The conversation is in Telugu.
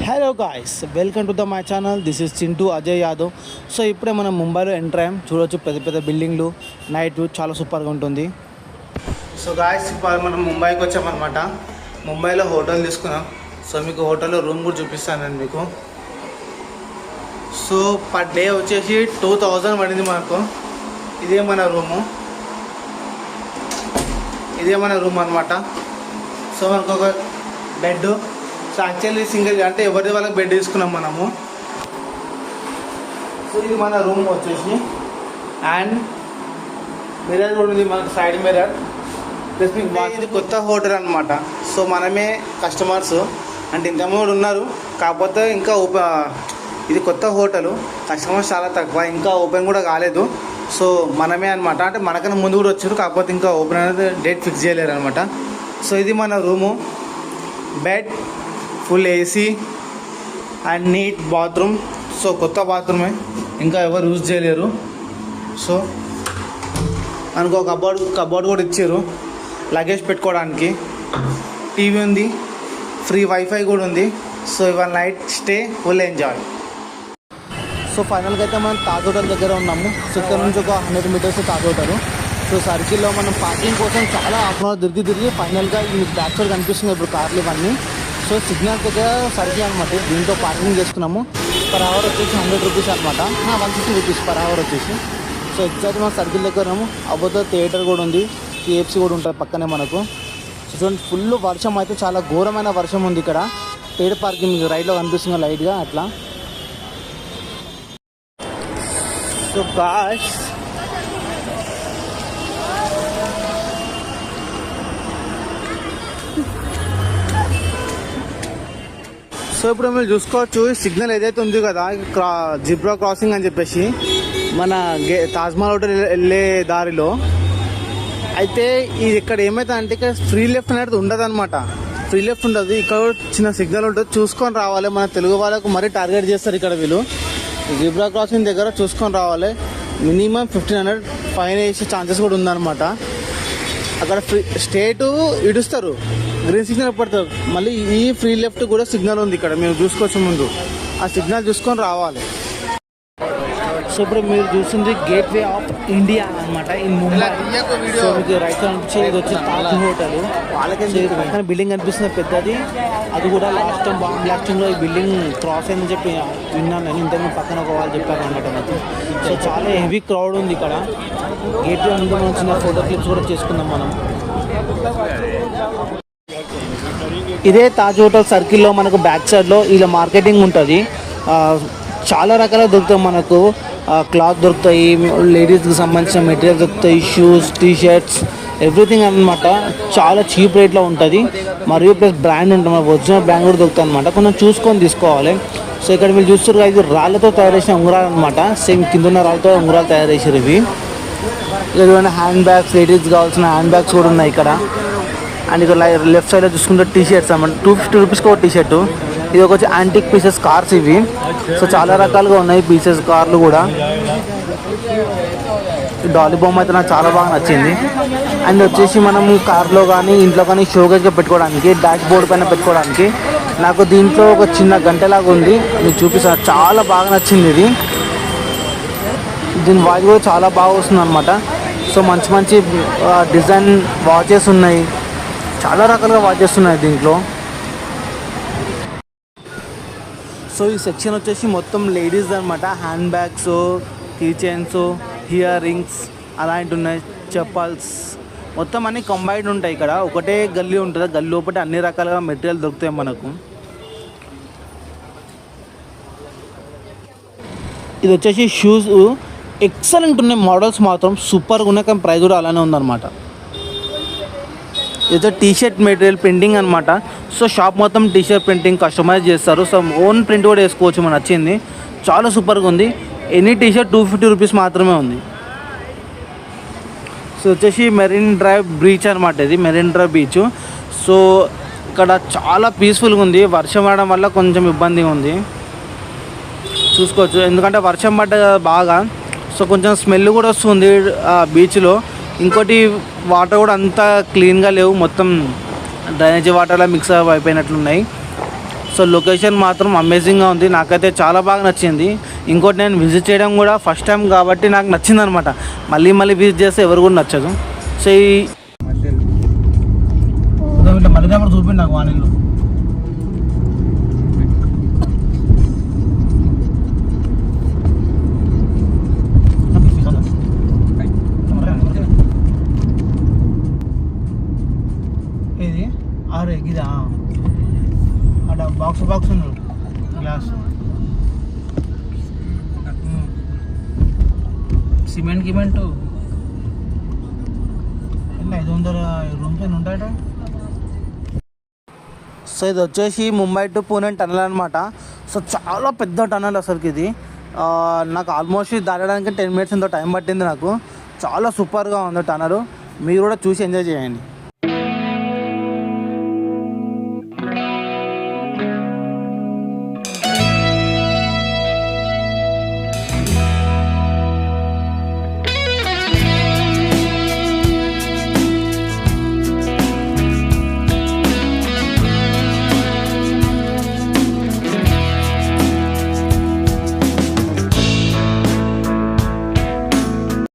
Hello guys, welcome to my channel. This is Chintu Ajay Yadav. So ఇప్పుడే మనం ముంబైలో ఎంటర్ అయ్యాం. చూడవచ్చు పెద్ద పెద్ద బిల్డింగ్లు, నైట్ వ్యూ చాలా సూపర్గా ఉంటుంది. సో గాయ్స్, ఇప్పుడు మనం ముంబైకి వచ్చామన్నమాట. ముంబైలో హోటల్ తీసుకున్నాం. సో మీకు హోటల్లో రూమ్ కూడా చూపిస్తాను నేను మీకు. సో పర్ డే వచ్చేసి 2000 పడింది మనకు. ఇదే మన రూమ్ అనమాట. సో మనకు ఒక బెడ్. సో యాక్చువల్లీ సింగిల్ అంటే ఎవరిది వాళ్ళకి బెడ్ తీసుకున్నాం మనము. సో ఇది మన రూమ్ వచ్చేసి. అండ్ మిర్రర్ కూడా ఉంది మనకు, సైడ్ మిర్రర్. ప్లస్ మీకు ఇది కొత్త హోటల్ అనమాట. సో మనమే కస్టమర్స్, అంటే ఇంతకుముందు ఉన్నారు, కాకపోతే ఇంకా ఇది కొత్త హోటలు, కస్టమర్స్ చాలా తక్కువ, ఇంకా ఓపెన్ కూడా కాలేదు. సో మనమే అనమాట, అంటే మనకన్నా ముందు కూడా వచ్చారు, కాకపోతే ఇంకా ఓపెన్ అనేది డేట్ ఫిక్స్ చేయలేరు అనమాట. సో ఇది మన room. Bed, full AC and neat bathroom. So కొత్త బాత్రూమే, ఇంకా ఎవరు యూజ్ చేయలేరు. సో మనకు ఒక కబోర్డ్ కూడా ఇచ్చారు లగేజ్ పెట్టుకోవడానికి. టీవీ ఉంది, ఫ్రీ వైఫై కూడా ఉంది. సో ఇవాళ night stay full enjoy. So ఫైనల్గా అయితే మనం తాజ్ హోటల్ దగ్గర ఉన్నాము. సో ఇక్కడ నుంచి ఒక 100 మీటర్స్ తాజ్ హోటల్. సో సర్కిల్లో మనం పార్కింగ్ కోసం చాలా హాఫ్ అన్ అవర్ తిరిగి ఫైనల్గా మీకు బ్యాక్ సైడ్ కనిపిస్తుంది ఇప్పుడు కార్లు ఇవన్నీ. సో సిగ్నల్ దగ్గర సర్కిల్ అనమాట. దీంతో పార్కింగ్ చేసుకున్నాము. పర్ అవర్ వచ్చేసి 100 రూపీస్ అనమాట, 150 రూపీస్ పర్ అవర్ వచ్చేసి. సో ఎగ్జాక్ట్ మనం సర్కిల్ దగ్గర ఉన్నాము. అబౌతో థియేటర్ కూడా ఉంది, KFC కూడా ఉంటుంది పక్కనే మనకు. సో చూడండి, ఫుల్ వర్షం అయితే, చాలా ఘోరమైన వర్షం ఉంది ఇక్కడ. పేడ్ పార్కింగ్ రైట్లో కనిపిస్తుంది లైట్గా అట్లా. సో గాయ్స్, సో ఇప్పుడు మీరు చూసుకోవచ్చు, సిగ్నల్ ఏదైతే ఉంది కదా, జిబ్రా క్రాసింగ్ అని చెప్పేసి మన తాజ్మహల్ హోటల్ వెళ్ళే దారిలో అయితే ఇది ఇక్కడ ఏమైతే అంటే ఇక్కడ ఫ్రీ లెఫ్ట్ అనేది ఉండదు అనమాట. ఫ్రీ లెఫ్ట్ ఉండదు, ఇక్కడ చిన్న సిగ్నల్ ఉంటుంది, చూసుకొని రావాలి. మన తెలుగు వాళ్ళకు మరీ టార్గెట్ చేస్తారు ఇక్కడ వీళ్ళు. జిబ్రా క్రాసింగ్ దగ్గర చూసుకొని రావాలి. మినిమం 1500 ఫైన్ వేసే ఛాన్సెస్ కూడా ఉందన్నమాట. అక్కడ స్టేటు ఇడుస్తారు, గ్రీన్ సిగ్నల్ పడతారు. మళ్ళీ ఈ ఫ్రీ లెఫ్ట్ కూడా సిగ్నల్ ఉంది ఇక్కడ, మేము చూసుకోవచ్చు ముందు. ఆ సిగ్నల్ చూసుకొని రావాలి. సో ఇప్పుడు మీరు చూస్తుంది గేట్వే ఆఫ్ ఇండియా అనమాట, ఇన్ ముంబై. సో మీకు రైట్ అనిపించే ఇది వచ్చి తాజ్ హోటల్. వాళ్ళకి పక్కన బిల్డింగ్ కనిపిస్తుంది పెద్దది, అది కూడా లాస్ట్ టైం బాంబ్ బ్లాస్టింగ్లో ఈ బిల్డింగ్ క్రాస్ అయిందని చెప్పి విన్నాను నేను. ఇంతకు పక్కన ఒక వాళ్ళు చెప్పారు అనమాట నాకు. సో చాలా హెవీ క్రౌడ్ ఉంది ఇక్కడ. గేట్వే ముందు మనం చిన్న ఫోటో క్లిప్స్ కూడా చేసుకుందాం మనం. ఇదే తాజ్ హోటల్ సర్కిల్లో మనకు బ్యాక్ సైడ్లో ఇలా మార్కెటింగ్ ఉంటుంది. చాలా రకాల దొరుకుతాయి మనకు. క్లాత్ దొరుకుతాయి, లేడీస్కి సంబంధించిన మెటీరియల్ దొరుకుతాయి, షూస్, టీషర్ట్స్, ఎవ్రీథింగ్ అనమాట. చాలా చీప్ రేట్లో ఉంటుంది. మరియు ప్లస్ బ్రాండ్ ఉంటుంది, మన ఒరిజినల్ బ్రాండ్ కూడా దొరుకుతుంది అనమాట. కొంచెం చూసుకొని తీసుకోవాలి. సో ఇక్కడ మీరు చూస్తారు, ఇది రాళ్ళతో తయారు చేసిన ఉంగరాలు అనమాట. సేమ్ కింద ఉన్న రాళ్ళతో ఉంగరాలు తయారు చేసారు ఇవి. ఏదైనా హ్యాండ్ బ్యాగ్స్, లేడీస్ కావాల్సిన హ్యాండ్ బ్యాగ్స్ కూడా ఉన్నాయి ఇక్కడ. అండ్ ఇక్కడ లెఫ్ట్ సైడ్లో చూసుకుంటే టీషర్ట్స్ అనమాట. 250 రూపీస్కి ఒక టీషర్టు. ఇది ఒక యాంటిక్ పీసెస్ కార్స్ ఇవి. సో చాలా రకాలుగా ఉన్నాయి పీసెస్ కార్లు కూడా. డాలీ బొమ్మ అయితే నాకు చాలా బాగా నచ్చింది. అండ్ వచ్చేసి మనం కార్లో కానీ ఇంట్లో కానీ షోకేజ్గా పెట్టుకోవడానికి, డాష్ బోర్డ్ పైన పెట్టుకోవడానికి. నాకు దీంట్లో ఒక చిన్న గంటలాగా ఉంది, మీకు చూపిస్తాను. చాలా బాగా నచ్చింది ఇది. దీని వాయిస్ కూడా చాలా బాగా వస్తుంది అనమాట. సో మంచి మంచి డిజైన్ వాచెస్ ఉన్నాయి, చాలా రకాలుగా వాచెస్ ఉన్నాయి దీంట్లో. సో ఈ సెక్షన్ వచ్చేసి మొత్తం లేడీస్ అనమాట. Handbags, key chains, earrings అలాంటివి ఉన్నాయి, చెప్పల్స్, మొత్తం అన్నీ కంబైన్డ్ ఉంటాయి ఇక్కడ. ఒకటే గల్లీ ఉంటుంది, గల్లీ లోపల అన్ని రకాలుగా మెటీరియల్ దొరుకుతాయి మనకు. ఇది వచ్చేసి షూస్ ఎక్సలెంట్ ఉన్నాయి, మోడల్స్ మాత్రం సూపర్గా ఉన్నాయి, కానీ ప్రైస్ కూడా అలానే ఉందన్నమాట. ఇది టీషర్ట్ మెటీరియల్ ప్రింటింగ్ అనమాట. సో షాప్ మొత్తం టీషర్ట్ ప్రింటింగ్ కస్టమైజ్ చేస్తారు. సో ఓన్ ప్రింట్ కూడా వేసుకోవచ్చు, మనకు నచ్చింది, చాలా సూపర్గా ఉంది. ఎనీ టీషర్ట్ 250 రూపీస్ మాత్రమే ఉంది. సో వచ్చేసి మెరీన్ డ్రైవ్ బీచ్ అనమాట, ఇది మెరీన్ డ్రైవ్ బీచ్. సో ఇక్కడ చాలా పీస్ఫుల్గా ఉంది. వర్షం పడడం వల్ల కొంచెం ఇబ్బందిగా ఉంది, చూసుకోవచ్చు. ఎందుకంటే వర్షం పడ్డ బాగా, సో కొంచెం స్మెల్ కూడా వస్తుంది బీచ్లో. ఇంకోటి వాటర్ కూడా అంతా క్లీన్గా లేవు, మొత్తం డ్రైనేజీ వాటర్లా మిక్స్ అయిపోయినట్లున్నాయి. సో లొకేషన్ మాత్రం అమేజింగ్గా ఉంది, నాకైతే చాలా బాగా నచ్చింది. ఇంకోటి నేను విజిట్ చేయడం కూడా ఫస్ట్ టైం కాబట్టి నాకు నచ్చింది అనమాట. మళ్ళీ మళ్ళీ విజిట్ చేస్తే ఎవరు కూడా నచ్చదు. సో ఈ మళ్ళీ చూపిండి నాకు వాణిలో ఇది ఆరే ఇదా అక్కడ బాక్స్ ఉంది గ్లాస్ సిమెంట్ గిమెంట్ ఎట్లా 500 రూమ్స్ అని ఉంటాయట. సో ఇది వచ్చేసి ముంబై టు పూణే టనల్ అనమాట. సో చాలా పెద్ద టనల్ అసలుకి ఇది. నాకు ఆల్మోస్ట్ దాటడానికి 10 minutes ఎంతో టైం పట్టింది నాకు. చాలా సూపర్గా ఉంది టనల్. మీరు కూడా చూసి ఎంజాయ్ చేయండి.